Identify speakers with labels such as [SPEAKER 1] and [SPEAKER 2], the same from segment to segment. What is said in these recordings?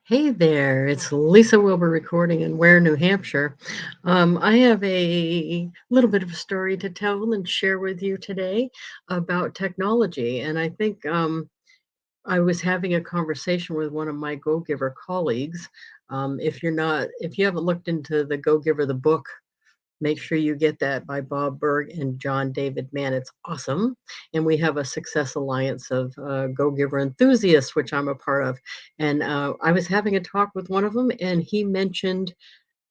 [SPEAKER 1] Hey there, it's Lisa Wilbur recording in Ware, New Hampshire. I have a little bit of a story to tell and share with you today about technology. And I think I was having a conversation with one of my Go Giver colleagues. If you haven't looked into the Go Giver, the book, make sure you get that by Bob Berg and John David Mann. It's awesome. And we have a Success Alliance of Go Giver enthusiasts, which I'm a part of. And I was having a talk with one of them, and he mentioned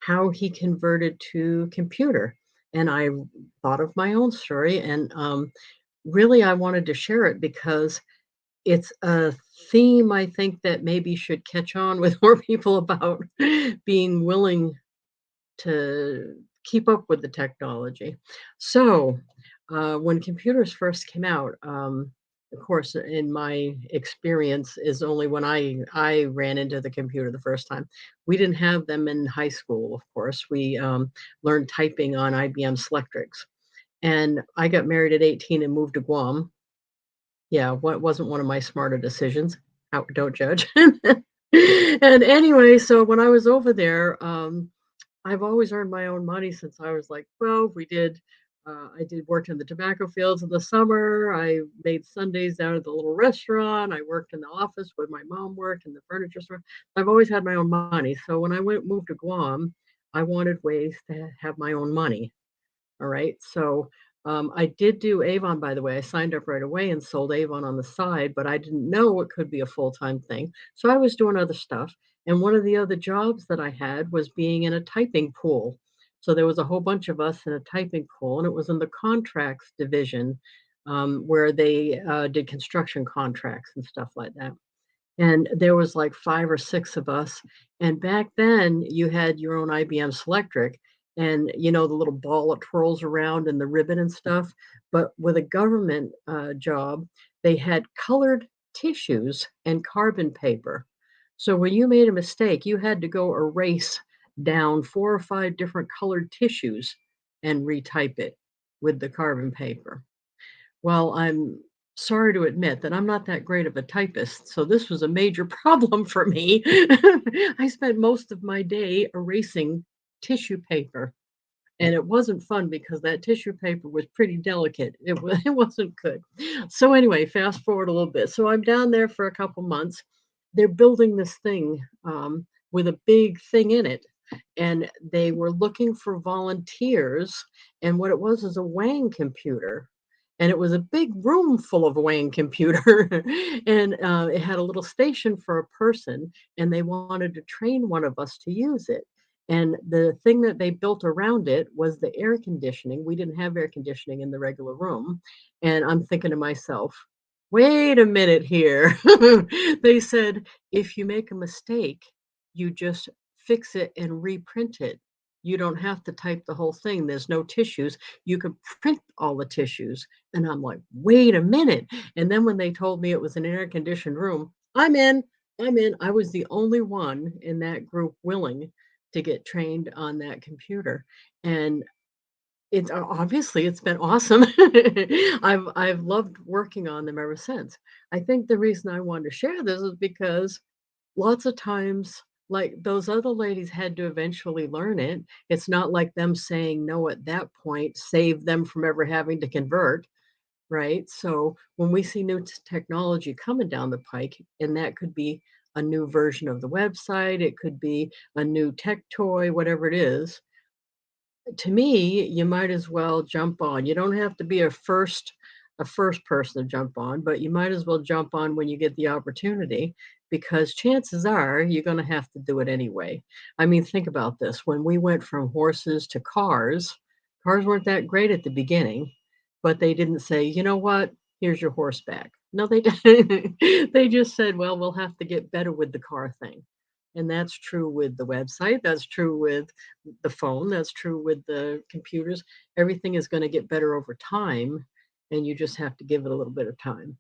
[SPEAKER 1] how he converted to computer. And I thought of my own story, and really I wanted to share it because it's a theme I think that maybe should catch on with more people about being willing to keep up with the technology. So, when computers first came out, of course, in my experience, is only when I ran into the computer the first time. We didn't have them in high school. Of course, we learned typing on IBM Selectrics, and I got married at 18 and moved to Guam. Yeah, what wasn't one of my smarter decisions. Don't judge. And anyway, so when I was over there, I've always earned my own money since I was like 12. I did work in the tobacco fields in the summer. I made Sundays down at the little restaurant. I worked in the office where my mom worked in the furniture store. I've always had my own money. So when I moved to Guam, I wanted ways to have my own money. All right. So I did do Avon, by the way. I signed up right away and sold Avon on the side, but I didn't know it could be a full time thing. So I was doing other stuff. And one of the other jobs that I had was being in a typing pool. So there was a whole bunch of us in a typing pool, and it was in the contracts division where they did construction contracts and stuff like that. And there was like 5 or 6 of us, and back then, you had your own IBM Selectric and, the little ball that twirls around and the ribbon and stuff, but with a government, job, they had colored tissues and carbon paper. So when you made a mistake, you had to go erase down 4 or 5 different colored tissues and retype it with the carbon paper. Well, I'm sorry to admit that I'm not that great of a typist, so this was a major problem for me. I spent most of my day erasing tissue paper, and it wasn't fun because that tissue paper was pretty delicate. It wasn't good. So anyway, fast forward a little bit. So I'm down there for a couple months. They're building this thing with a big thing in it, and they were looking for volunteers. And what it was is a Wang computer, and it was a big room full of Wang computer, and it had a little station for a person, and they wanted to train one of us to use it. And the thing that they built around it was the air conditioning. We didn't have air conditioning in the regular room. And I'm thinking to myself, wait a minute here. They said, if you make a mistake, you just fix it and reprint it. You don't have to type the whole thing. There's no tissues. You can print all the tissues. And I'm like, wait a minute. And then when they told me it was an air conditioned room, I'm in. I'm in. I was the only one in that group willing to get trained on that computer. And it's obviously it's been awesome. I've loved working on them ever since. I think the reason I wanted to share this is because lots of times, like those other ladies had to eventually learn it. It's not like them saying no at that point saved them from ever having to convert, right? So when we see new technology coming down the pike, and that could be a new version of the website, it could be a new tech toy, whatever it is, to me, you might as well jump on. You don't have to be a first person to jump on, but you might as well jump on when you get the opportunity because chances are you're going to have to do it anyway. I mean, think about this. When we went from horses to cars, cars weren't that great at the beginning, but they didn't say, "You know what? Here's your horseback." No, they didn't. They just said, "Well, we'll have to get better with the car thing." And that's true with the website. That's true with the phone. That's true with the computers. Everything is going to get better over time, and you just have to give it a little bit of time.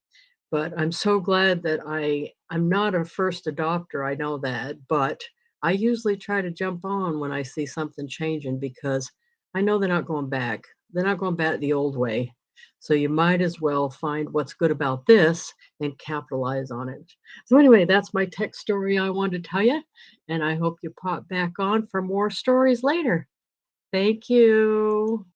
[SPEAKER 1] But I'm so glad that I'm not a first adopter. I know that, but I usually try to jump on when I see something changing because I know they're not going back. They're not going back the old way. So you might as well find what's good about this and capitalize on it. So anyway, that's my tech story I wanted to tell you, and I hope you pop back on for more stories later. Thank you.